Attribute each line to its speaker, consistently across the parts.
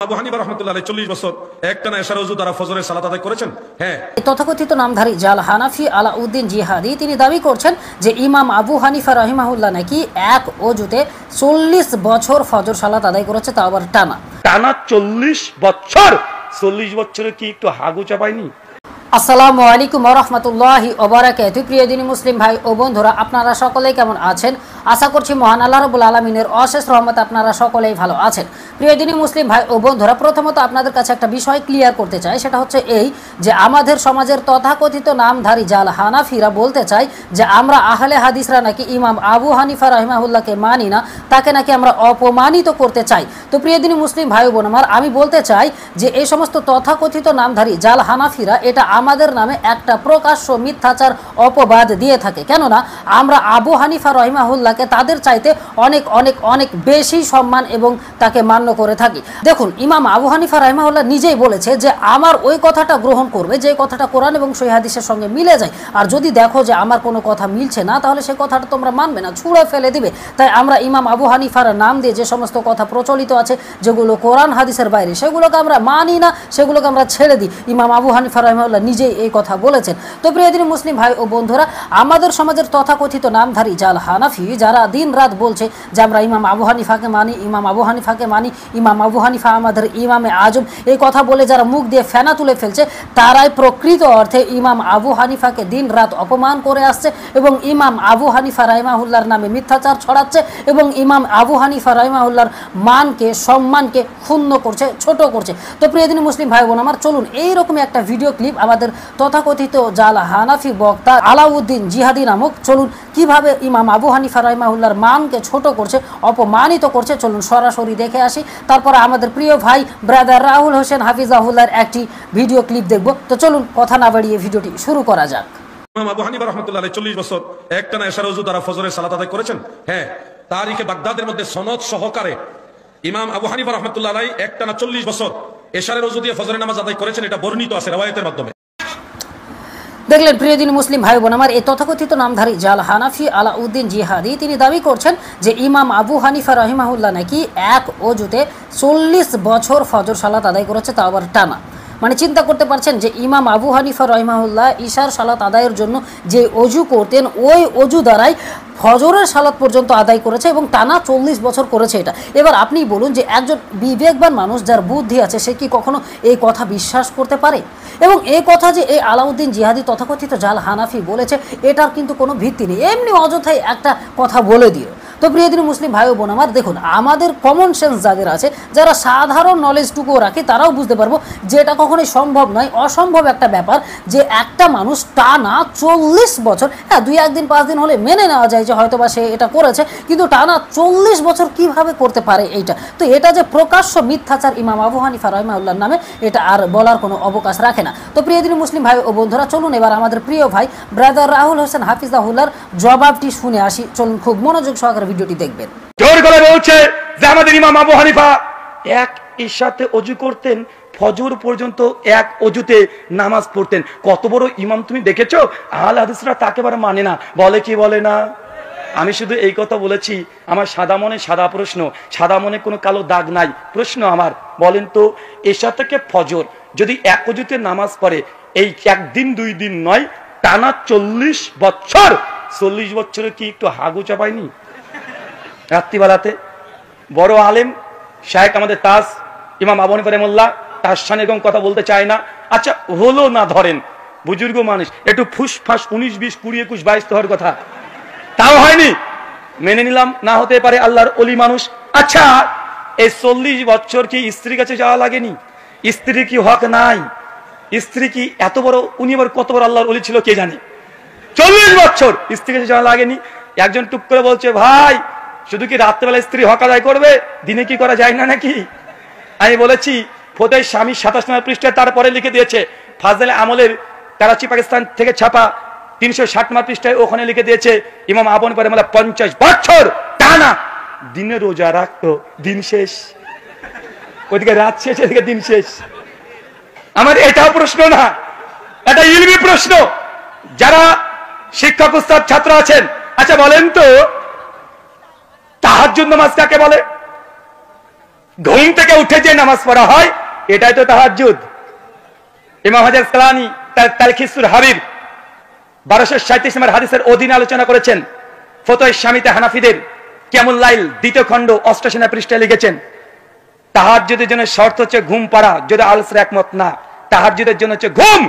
Speaker 1: আবু হানিফা রাহমাতুল্লাহ আলাইহি 40 বছর একটানা এশার ওযু দ্বারা ফজরের সালাত আদায় করেছেন। হ্যাঁ,
Speaker 2: তথাকথিত নামধারী জাল হানাফি আলাউদ্দিন জিহাদি তিনি দাবি করছেন যে ইমাম আবু হানিফা রাহিমাহুল্লাহ নাকি এক ওযুতে 40 বছর ফজর সালাত আদায় করেছে, তা আবার টানা
Speaker 3: 40 বছর। 40 বছরে কি একটু হাগু চাপায়নি?
Speaker 2: আসসালামু আলাইকুম ওয়া রাহমাতুল্লাহি ওয়া বারাকাতুহু। প্রিয় দিনী মুসলিম ভাই ও বন্ধুরা, আপনারা সকলেই কেমন আছেন? আশা করছি মহান আল্লাহ রাব্বুল আলামিনের অশেষ রহমতে আপনারা সকলেই ভালো আছেন। প্রিয় দিনী মুসলিম ভাই ও বন্ধুরা, প্রথমত আপনাদের কাছে একটা বিষয় ক্লিয়ার করতে চাই, সেটা হচ্ছে এই যে আমাদের সমাজের তথাকথিত নামধারী জাল হানাফিরা বলতে চায় যে আমরা আহলে হাদিসরা নাকি ইমাম আবু হানিফা রাহিমাহুল্লাহকে মানি না, তাকে নাকি আমরা অপমানিত করতে চাই। তো প্রিয় দিনী মুসলিম ভাই বোন আমার, আমি বলতে চাই যে এই সমস্ত তথাকথিত নামধারী জাল হানাফিরা এটা আমাদের নামে একটা প্রকাশ্য মিথ্যাচার অপবাদ দিয়ে থাকে। কেননা আমরা আবু হানিফা রাহিমাহুল্লাহকে তাদের চাইতে অনেক অনেক অনেক বেশি সম্মান এবং তাকে মান্য করে থাকি। দেখুন, ইমাম আবু হানিফা রাহিমাহুল্লাহ নিজেই বলেছে যে আমার ওই কথাটা গ্রহণ করবে যে কথাটা কোরআন এবং সহিহ হাদিসের সঙ্গে মিলে যায়, আর যদি দেখো যে আমার কোনো কথা মিলছে না তাহলে সেই কথাটা তোমরা মানবে না, ছুঁড়ে ফেলে দিবে। তাই আমরা ইমাম আবু হানিফার নাম দিয়ে যে সমস্ত কথা প্রচলিত আছে যেগুলো কোরআন হাদিসের বাইরে, সেগুলোকে আমরা মানি না, সেগুলোকে আমরা ছেড়ে দিই। ইমাম আবু হানিফা রাহিমাহুল্লাহ নিজেই এই কথা বলেছেন। তো প্রিয় দিনী মুসলিম ভাই ও বন্ধুরা, আমাদের সমাজের তথাকথিত নামধারী জাল হানাফি যারা দিন রাত বলছে যে আমরা ইমাম আবু হানিফাকে মানি, ইমাম আবু হানিফাকে মানি, ইমাম আবু হানিফা আমাদের ইমামে আজম, এই কথা বলে যারা মুখ দিয়ে ফেনা তুলে ফেলছে, তারাই প্রকৃত অর্থে ইমাম আবু হানিফাকে দিন রাত অপমান করে আসছে এবং ইমাম আবু হানিফা রাহিমাহুল্লাহর নামে মিথ্যাচার ছড়াচ্ছে এবং ইমাম আবু হানিফা রাহিমাহুল্লাহর মানকে সম্মানকে ক্ষুণ্ণ করছে, ছোট করছে। তো প্রিয় দিনী মুসলিম ভাই বোন আমার, চলুন এইরকমই একটা ভিডিও ক্লিপ আমাদের তথাকথিত জাল হানাফি বক্তা আলাউদ্দিন জিহাদি নামক, চলুন কিভাবে ইমাম আবু হানিফা রাহিমাহুল্লাহর মানকে ছোট করছে, অপমানিত করছে, চলুন সরাসরি দেখে আসি। তারপরে আমাদের প্রিয় ভাই ব্রাদার রাহুল হোসেন হাফিজাহুল্লাহর একটি ভিডিও ক্লিপ দেখব। তো চলুন কথা না বাড়িয়ে ভিডিওটি শুরু করা যাক।
Speaker 1: ইমাম আবু হানিফা রাহমাতুল্লাহ আলাইহি 40 বছর একটানা এশার ওযু দ্বারা ফজরের সালাত আদায় করেছেন। হ্যাঁ, তারিখে বাগদাদের মধ্যে সনদ সহকারে ইমাম আবু হানিফা রাহমাতুল্লাহ আলাইহি একটানা 40 বছর এশারের ওযু দিয়ে ফজরের নামাজ আদায় করেছেন, এটা বর্ণিত আছে riwayতের মাধ্যমে।
Speaker 2: দেখলেন প্রিয় দিনী মুসলিম ভাই বোন আমার, এই তথাকথিত নামধারী জাল হানাফি আলাউদ্দিন জিহাদি তিনি দাবি করছেন যে ইমাম আবু হানিফা রাহিমাহুল্লাহ নাকি এক ওযুতে 40 বছর ফজর সালাত আদায় করেছে, তা আবার টানা। মানে চিন্তা করতে পারছেন যে ইমাম আবু হানিফা রাহিমাহুল্লাহ ইশার সালাত আদায়ের জন্য যে অজু করতেন, ওই অজু দ্বারাই ফজরের সালাত পর্যন্ত আদায় করেছে এবং টানা 40 বছর করেছে এটা। এবার আপনি বলুন যে একজন বিবেকবান মানুষ যার বুদ্ধি আছে সে কি কখনো এই কথা বিশ্বাস করতে পারে? এবং এই কথা যে এই আলাউদ্দিন জিহাদি তথাকথিত জাল হানাফি বলেছে, এটার কিন্তু কোনো ভিত্তি নেই, এমনি অযথাই একটা কথা বলে দিও। তো প্রিয় দিনী মুসলিম ভাই ও বোন আমার, দেখুন আমাদের কমন সেন্স যাদের আছে, যারা সাধারণ নলেজটুকুও রাখে, তারাও বুঝতে পারবো যে এটা কখনোই সম্ভব নয়, অসম্ভব একটা ব্যাপার যে একটা মানুষ টানা 40 বছর, হ্যাঁ 2-1 দিন 5 দিন হলে মেনে নেওয়া যায় যে হয়তো বা সে এটা করেছে, কিন্তু টানা 40 বছর কিভাবে করতে পারে এইটা। তো এটা যে প্রকাশ্য মিথ্যাচার ইমাম আবু হানিফা রাহিমাহুল্লাহর নামে, এটা আর বলার কোনো অবকাশ রাখে না। তো প্রিয় দিনী মুসলিম ভাই ও বন্ধুরা, চলুন এবার আমাদের প্রিয় ভাই ব্রাদার রাহুল হোসেন হাফিজাহুল্লাহর জবাবটি শুনে আসি। চলুন খুব মনোযোগ সহকারে ভিডিওটি দেখবেন।
Speaker 3: জোর করে বলছে যে আমাদের ইমাম আবু হানিফা এক ইশাতে ওযু করতেন, ফজর পর্যন্ত এক ওযুতে নামাজ পড়তেন। কত বড় ইমাম তুমি দেখেছো? আহলে হাদিসরা তাকে একেবারে মানে না, বলে কি বলে না? আমি শুধু এই কথা বলেছি, আমার সাদা মনে সাদা প্রশ্ন, সাদা মনে কোনো কালো দাগ নাই। প্রশ্ন আমার, বলেন তো এশা থেকে ফজর যদি এক ওযুতে নামাজ পড়ে, এই একদিন 2 দিন নয়, টানা 40 বছর। 40 বছরে কি একটু হাগু চাপায়নি? রাত্রিবেলাতে বড় আলেম শায়েখ আমাদের তাজ ইমাম আবু হানিফা রাহিমাহুল্লাহ, তার সামনে এরকম কথা বলতে চায় না। আচ্ছা হলো না, ধরেন বুজুর্গ মানুষ একটু ফুসফাস 19, 20, 20, 21, 22 হওয়ার কথা, তাও হয়নি, মেনে নিলাম না হতে পারে, আল্লাহর ওলি মানুষ। আচ্ছা এই 40 বছর কি স্ত্রীর কাছে যাওয়া লাগেনি? স্ত্রী কি হক নাই? স্ত্রী কি এত বড়, উনি আবার কত বড় আল্লাহর ওলি ছিল কে জানে? 40 বছর স্ত্রীর কাছে যাওয়া লাগেনি। একজন টুক করে বলছে, ভাই শুধু কি রাত্রেবেলা স্ত্রী হক আদায় করবে, দিনে কি করা যায় না নাকি? আমি বলেছি ফতোয়া স্বামী 27 নম্বর পৃষ্ঠায় তারপরে লিখে দিয়েছে, ফাজলে আমলের করাচি পাকিস্তান থেকে ছাপা 360 নম্বর পৃষ্ঠায় ওখানে লিখে দিয়েছে ইমাম আবু হানিফা রাহিমাহুল্লাহ 50 বছর টানা দিনে রোজা রাখতো, দিন শেষ। ওইদিকে রাত শেষ, এদিকে দিন শেষ। আমার এটাও প্রশ্ন না, এটা ইলমি প্রশ্ন। যারা শিক্ষক উস্তাদ ছাত্র আছেন, আচ্ছা বলেন তো তাহাজ্জুদ নামাজ কাকে বলে? ঘুম থেকে উঠে যে নামাজ পড়া হয় এটাই তো তাহাজ্জুদ। ইমাম হাজার আসকালানী তার তালখিসুল হাবিব 1237 নম্বর হাদিসের অধীনে আলোচনা করেছেন। ফতোয়া শামিতে হানাফিদের কিয়ামুল লাইল 2য় খণ্ড 88 পৃষ্ঠায় লিখেছেন, তাহাজ্জুদের জন্য শর্ত হচ্ছে ঘুম পড়া। যদি আলসের একমত না, তাহাজ্জুদের জন্য হচ্ছে ঘুম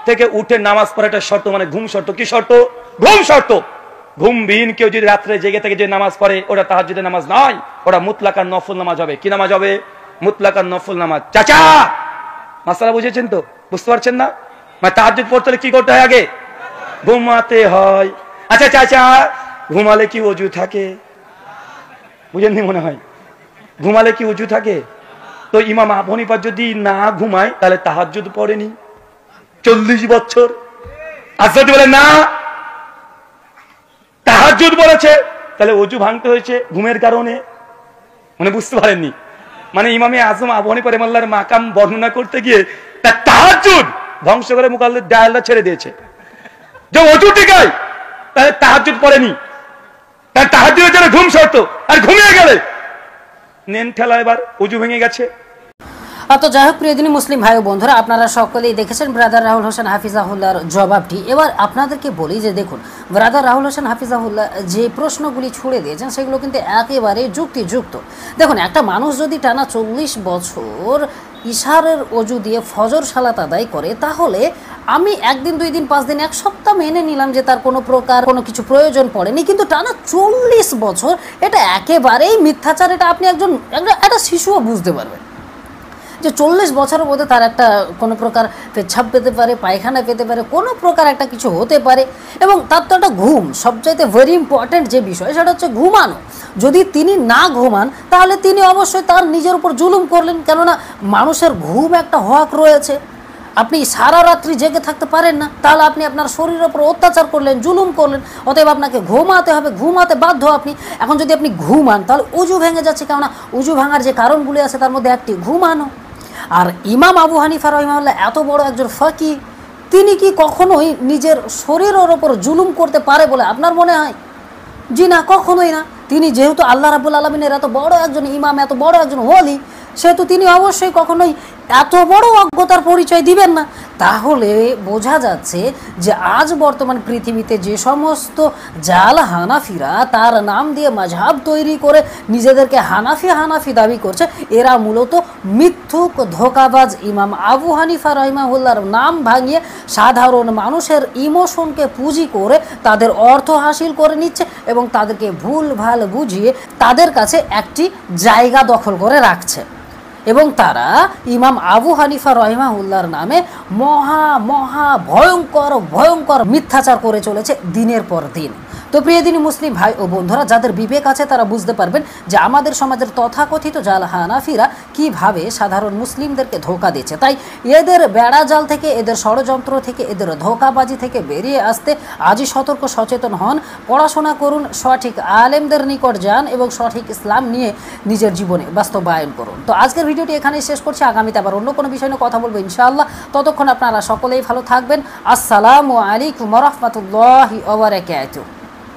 Speaker 3: থেকে উঠে নামাজ পড়াটা শর্ত, মানে ঘুম শর্ত। কি শর্ত? ঘুম শর্ত। ঘুমবিহীন কেউ যদি রাত্রে জেগে থেকে যে নামাজ পড়ে ওটা তাহাজ্জুদের নামাজ নয়, ওটা মুতলাকার নফল নামাজ হবে। কি নামাজ হবে? মুতলাকার নফল নামাজ। চাচা মাসালা বুঝেছেন তো? বুঝতে পারছেন না? মানে তাহাজ্জুদ পড়তে হলে কি করতে হয়? আগে ঘুমাতে হয়। আচ্ছা চাচা, ঘুমালে কি ওযু থাকে? বুঝেননি মনে হয়। ঘুমালে কি ওযু থাকে? তো ইমাম আবু হানিফা যদি না ঘুমায় তাহলে তাহাজ্জুদ পড়েনি 40 বছর। আর যদি বলে না তাহাজ্জুদ বলেছে, তাহলে ওযু ভাঙতে হয়েছে ঘুমের কারণে। মানে বুঝতে পারেননি? মানে ইমামে আজম আবু হানিফা রাহিমাহুল্লাহর মাকাম বর্ণনা করতে গিয়ে তার তাহাজ্জুদ ধ্বংস করে মুকাল্লিদ ডায়ালটা ছেড়ে দিয়েছে। যে ওযু টিকায় তাহলে তাহাজ্জুদ পড়েনি, তার তাহাজ্জুদের জন্য ঘুম শর্ত। আর ঘুমিয়ে গেলে নেন ঠেলা, এবার ওযু ভেঙে গেছে।
Speaker 2: তো যাই হোক, প্রিয় দিনী মুসলিম ভাই ও বন্ধুরা, আপনারা সকলেই দেখেছেন ব্রাদার রাহুল হোসেন হাফিজাহুল্লাহর জবাবটি। এবার আপনাদেরকে বলি যে দেখুন, ব্রাদার রাহুল হোসেন হাফিজাহুল্লাহ যে প্রশ্নগুলি ছুড়ে দিয়েছেন সেগুলো কিন্তু একেবারে যুক্তিযুক্ত। দেখুন, একটা মানুষ যদি টানা 40 বছর ইশারের অজু দিয়ে ফজর সালাত আদায় করে, তাহলে আমি 1 দিন 2 দিন 5 দিন 1 সপ্তাহ মেনে নিলাম যে তার কোনো প্রকার কোনো কিছু প্রয়োজন পড়েনি, কিন্তু টানা 40 বছর এটা একেবারেই মিথ্যাচার। এটা আপনি একটা শিশুও বুঝতে পারবেন যে 40 বছরের মধ্যে তার একটা কোনো প্রকার পেচ্ছাপ পেতে পারে, পায়খানা পেতে পারে, কোনো প্রকার একটা কিছু হতে পারে। এবং তার তো একটা ঘুম সবচাইতে ভেরি ইম্পর্ট্যান্ট যে বিষয়, সেটা হচ্ছে ঘুমানো। যদি তিনি না ঘুমান তাহলে তিনি অবশ্যই তার নিজের উপর জুলুম করলেন, কেননা মানুষের ঘুম একটা হক রয়েছে। আপনি সারা রাত্রি জেগে থাকতে পারেন না, তাহলে আপনি আপনার শরীরের উপর অত্যাচার করলেন, জুলুম করলেন। অতএব আপনাকে ঘুমাতে হবে, ঘুমাতে বাধ্য আপনি। এখন যদি আপনি ঘুমান তাহলে উজু ভেঙে যাচ্ছে, কেননা উজু ভাঙার যে কারণগুলি আছে তার মধ্যে একটি ঘুমানো। আর ইমাম আবু হানিফা রাহিমাহুল্লাহ এত বড় একজন ফাকি, তিনি কি কখনোই নিজের শরীরের ওপর জুলুম করতে পারে বলে আপনার মনে হয়? জি না, কখনোই না। তিনি যেহেতু আল্লাহ রাব্বুল আলামিনের এত বড় একজন ইমাম, এত বড় একজন ওলি, সেহেতু তিনি অবশ্যই কখনোই এত বড় অজ্ঞতার পরিচয় দিবেন না। তাহলে বোঝা যাচ্ছে যে আজ বর্তমান পৃথিবীতে যে সমস্ত জাল হানাফিরা তার নাম দিয়ে মাযহাব তৈরি করে নিজেদেরকে হানাফি দাবি করছে, এরা মূলত মিথ্যুক ধোঁকাবাজ। ইমাম আবু হানিফা রাহিমাহুল্লাহর নাম ভাঙিয়ে সাধারণ মানুষের ইমোশনকে পুঁজি করে তাদের অর্থ হাসিল করে নিচ্ছে এবং তাদেরকে ভুলভাল বুঝিয়ে তাদের কাছে একটি জায়গা দখল করে রাখছে। এবং তারা ইমাম আবু হানিফা রাহিমাহুল্লাহর নামে মহা ভয়ঙ্কর মিথ্যাচার করে চলেছে দিনের পর দিন। তো প্রিয় দিনী মুসলিম ভাই ও বন্ধুরা, যাদের বিবেক আছে তারা বুঝতে পারবেন যে আমাদের সমাজের তথাকথিত জাল হানাফিরা কিভাবে সাধারণ মুসলিমদেরকে ধোঁকা দিচ্ছে। তাই এদের বেড়াজাল থেকে, এদের ষড়যন্ত্র থেকে, এদের ধোঁকাবাজি থেকে বেরিয়ে আসতে আজই সতর্ক সচেতন হন, পড়াশোনা করুন, সঠিক আলেমদের নিকট যান এবং সঠিক ইসলাম নিয়ে নিজের জীবনে বাস্তবায়ন করুন। তো আজকের ভিডিওটি এখানেই শেষ করছি। আগামীতে আবার অন্য কোনো বিষয় নিয়ে কথা বলবো ইনশাআল্লাহ। ততক্ষণ আপনারা সকলেই ভালো থাকবেন। আসসালামু আলাইকুম ওয়া রাহমাতুল্লাহি ওয়া বারাকাতুহু।